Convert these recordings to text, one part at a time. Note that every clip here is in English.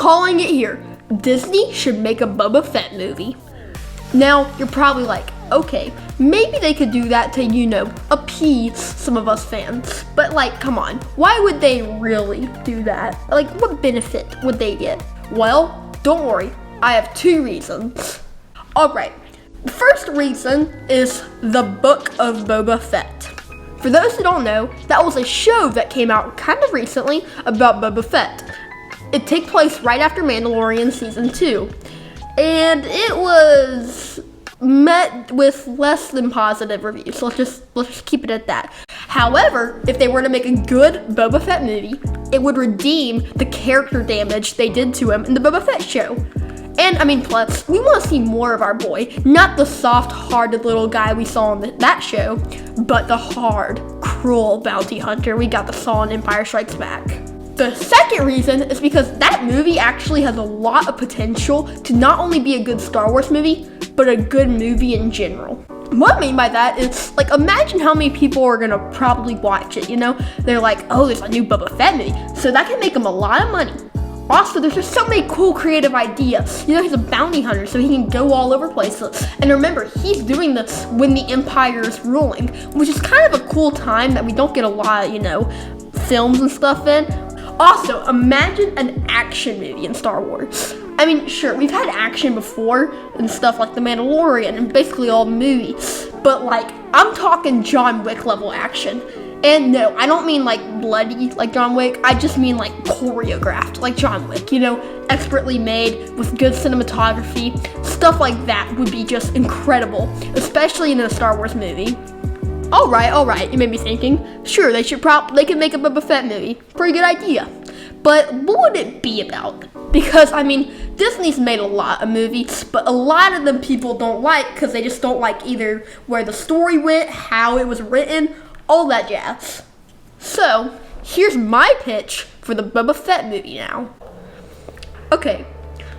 calling it here. Disney should make a Boba Fett movie. Now, you're probably like, okay, maybe they could do that to, appease some of us fans. But like, come on, why would they really do that? Like, what benefit would they get? Well, don't worry, I have 2 reasons. Alright, the first reason is the Book of Boba Fett. For those who don't know, that was a show that came out kind of recently about Boba Fett. It takes place right after Mandalorian Season 2. And it was met with less than positive reviews. So let's just keep it at that. However, if they were to make a good Boba Fett movie, it would redeem the character damage they did to him in the Boba Fett show. And plus, we want to see more of our boy, not the soft-hearted little guy we saw in that show, but the hard, cruel bounty hunter we got to saw in Empire Strikes Back. The second reason is because that movie actually has a lot of potential to not only be a good Star Wars movie, but a good movie in general. What I mean by that is, like, imagine how many people are gonna probably watch it, They're like, oh, there's a new Boba Fett movie, so that can make them a lot of money. Also, there's just so many cool creative ideas. He's a bounty hunter, so he can go all over places. And remember, he's doing this when the Empire is ruling, which is kind of a cool time that we don't get a lot of, films and stuff in. Also, imagine an action movie in Star Wars. Sure, we've had action before and stuff like The Mandalorian and basically all the movies, but I'm talking John Wick level action. And no, I don't mean bloody like John Wick, I just mean choreographed like John Wick, expertly made with good cinematography. Stuff like that would be just incredible, especially in a Star Wars movie. Alright, you may be thinking, sure, they could make a Boba Fett movie. Pretty good idea. But what would it be about? Because, Disney's made a lot of movies, but a lot of them people don't like because they just don't like either where the story went, how it was written, all that jazz. So, here's my pitch for the Boba Fett movie now. Okay,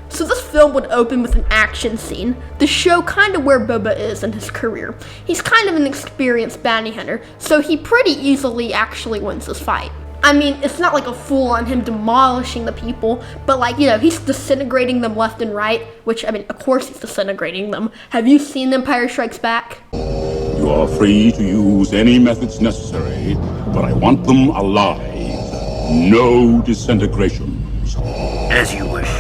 so this film would open with an action scene to show kind of where Boba is in his career. He's kind of an experienced bounty hunter, so he pretty easily actually wins this fight. It's not like a fool on him demolishing the people, but he's disintegrating them left and right, which, of course he's disintegrating them. Have you seen Empire Strikes Back? You are free to use any methods necessary, but I want them alive. No disintegrations. As you wish.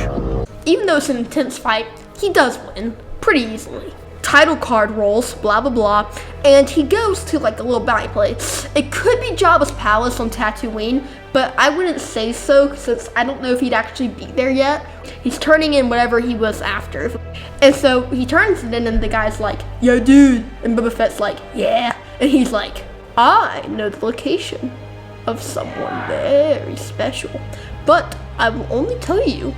Even though it's an intense fight, he does win pretty easily. Title card rolls, blah blah blah, and he goes to a little bounty place. It could be Jabba's palace on Tatooine, but I wouldn't say so since I don't know if he'd actually be there yet. He's turning in whatever he was after. And so he turns it in and the guy's like, yo dude, and Boba Fett's like, yeah, and he's like, I know the location of someone very special, but I will only tell you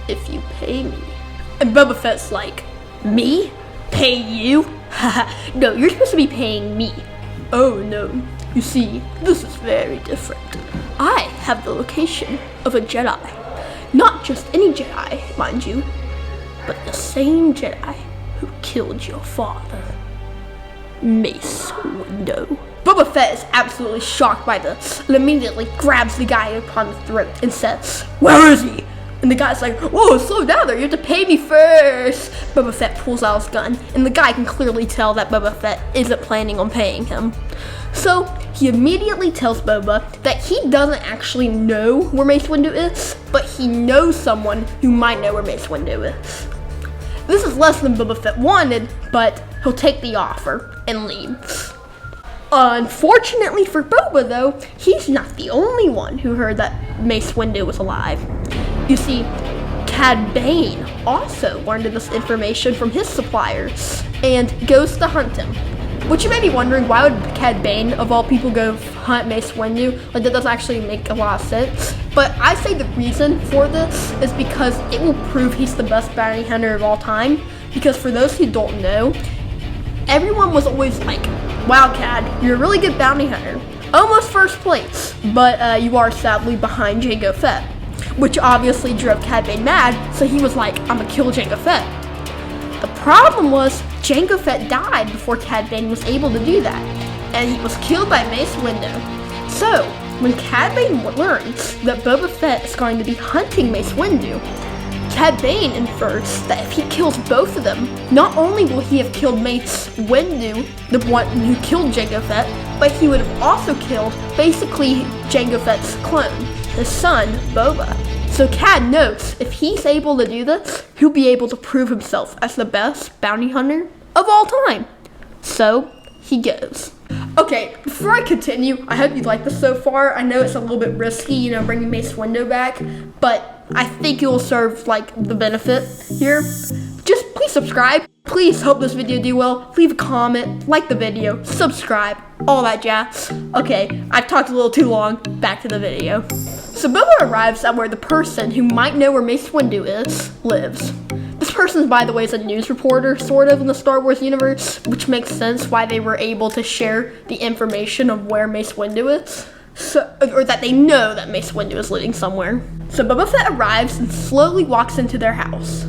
if you pay me. And Boba Fett's like, me? Pay you? Haha, no, you're supposed to be paying me. Oh no, you see, this is very different. I have the location of a Jedi. Not just any Jedi, mind you, but the same Jedi who killed your father, Mace Windu. Boba Fett is absolutely shocked by this and immediately grabs the guy upon the throat and says, where is he? And the guy's like, whoa, slow down there, you have to pay me first. Boba Fett pulls out his gun, and the guy can clearly tell that Boba Fett isn't planning on paying him. So, he immediately tells Boba that he doesn't actually know where Mace Windu is, but he knows someone who might know where Mace Windu is. This is less than Boba Fett wanted, but he'll take the offer and leaves. Unfortunately for Boba, though, he's not the only one who heard that Mace Windu was alive. You see, Cad Bane also learned this information from his suppliers and goes to hunt him. Which you may be wondering, why would Cad Bane, of all people, go hunt Mace Windu? That doesn't actually make a lot of sense. But I say the reason for this is because it will prove he's the best bounty hunter of all time. Because for those who don't know, everyone was always like, wow, Cad, you're a really good bounty hunter. Almost first place, but you are sadly behind Jango Fett. Which obviously drove Cad Bane mad, so he was like, I'm gonna kill Jango Fett. The problem was, Jango Fett died before Cad Bane was able to do that, and he was killed by Mace Windu. So, when Cad Bane learns that Boba Fett is going to be hunting Mace Windu. Cad Bane infers that if he kills both of them, not only will he have killed Mace Windu, the one who killed Jango Fett, but he would have also killed basically Jango Fett's clone, his son, Boba. So Cad knows if he's able to do this, he'll be able to prove himself as the best bounty hunter of all time. So he goes. Okay, before I continue, I hope you like this so far. I know it's a little bit risky, bringing Mace Windu back, but I think it will serve, the benefit here. Just please subscribe. Please help this video do well. Leave a comment, like the video, subscribe, all that jazz. Okay, I've talked a little too long. Back to the video. So Boba arrives at where the person who might know where Mace Windu lives. This person, by the way, is a news reporter, sort of, in the Star Wars universe, which makes sense why they were able to share the information of where Mace Windu is. Or that they know that Mace Windu is living somewhere. So Boba Fett arrives and slowly walks into their house.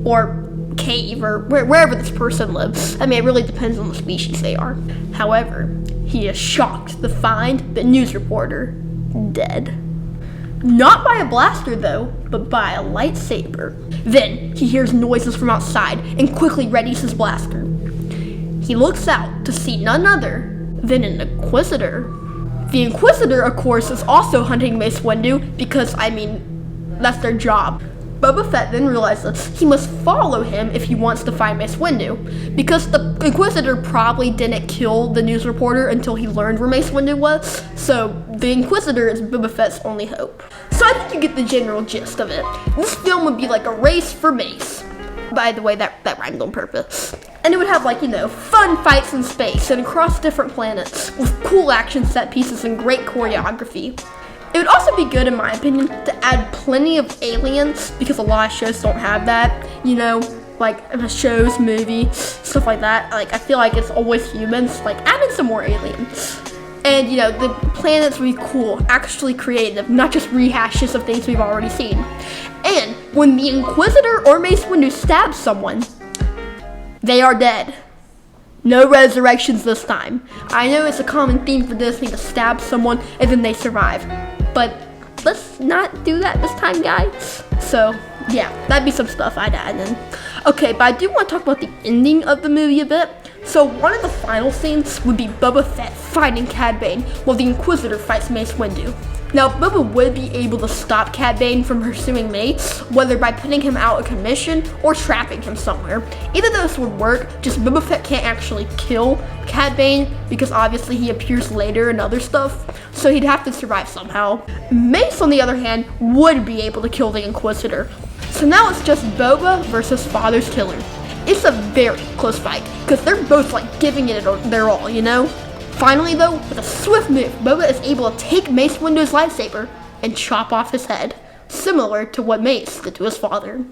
Or cave, or wherever this person lives. I mean, it really depends on the species they are. However, he is shocked to find the news reporter dead. Not by a blaster though, but by a lightsaber. Then he hears noises from outside and quickly readies his blaster. He looks out to see none other than an Inquisitor. The Inquisitor, of course, is also hunting Mace Windu because, that's their job. Boba Fett then realizes he must follow him if he wants to find Mace Windu, because the Inquisitor probably didn't kill the news reporter until he learned where Mace Windu was, so the Inquisitor is Boba Fett's only hope. So I think you get the general gist of it. This film would be like a race for Mace. By the way, that rhymed on purpose. And it would have fun fights in space and across different planets with cool action set pieces and great choreography. It would also be good, in my opinion, to add plenty of aliens, because a lot of shows don't have that, shows, movies, stuff like that. I feel like it's always humans, add in some more aliens. And, the planets would be cool, actually creative, not just rehashes of things we've already seen. And when the Inquisitor or Mace Windu stabs someone, they are dead. No resurrections this time. I know it's a common theme for Disney to stab someone and then they survive. But let's not do that this time, guys. So, yeah, that'd be some stuff I'd add in. Okay, but I do want to talk about the ending of the movie a bit. So, one of the final scenes would be Boba Fett fighting Cad Bane while the Inquisitor fights Mace Windu. Now, Boba would be able to stop Cad Bane from pursuing Mace, whether by putting him out of commission or trapping him somewhere. Either of those would work, just Boba Fett can't actually kill Cad Bane because obviously he appears later and other stuff, so he'd have to survive somehow. Mace, on the other hand, would be able to kill the Inquisitor. So now it's just Boba versus Father's Killer. It's a very close fight, because they're both giving it their all, Finally though, with a swift move, Boba is able to take Mace Windu's lightsaber and chop off his head, similar to what Mace did to his father.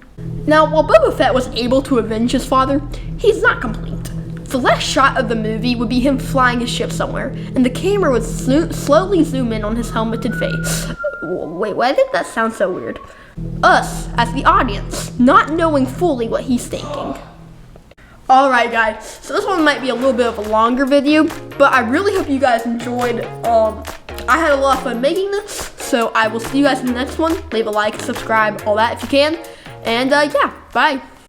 Now, while Boba Fett was able to avenge his father, he's not complete. The last shot of the movie would be him flying his ship somewhere, and the camera would slowly zoom in on his helmeted face. Wait, why did that sound so weird? Us, as the audience, not knowing fully what he's thinking. Alright guys, so this one might be a little bit of a longer video, but I really hope you guys enjoyed. I had a lot of fun making this, so I will see you guys in the next one. Leave a like, subscribe, all that if you can, and yeah, bye.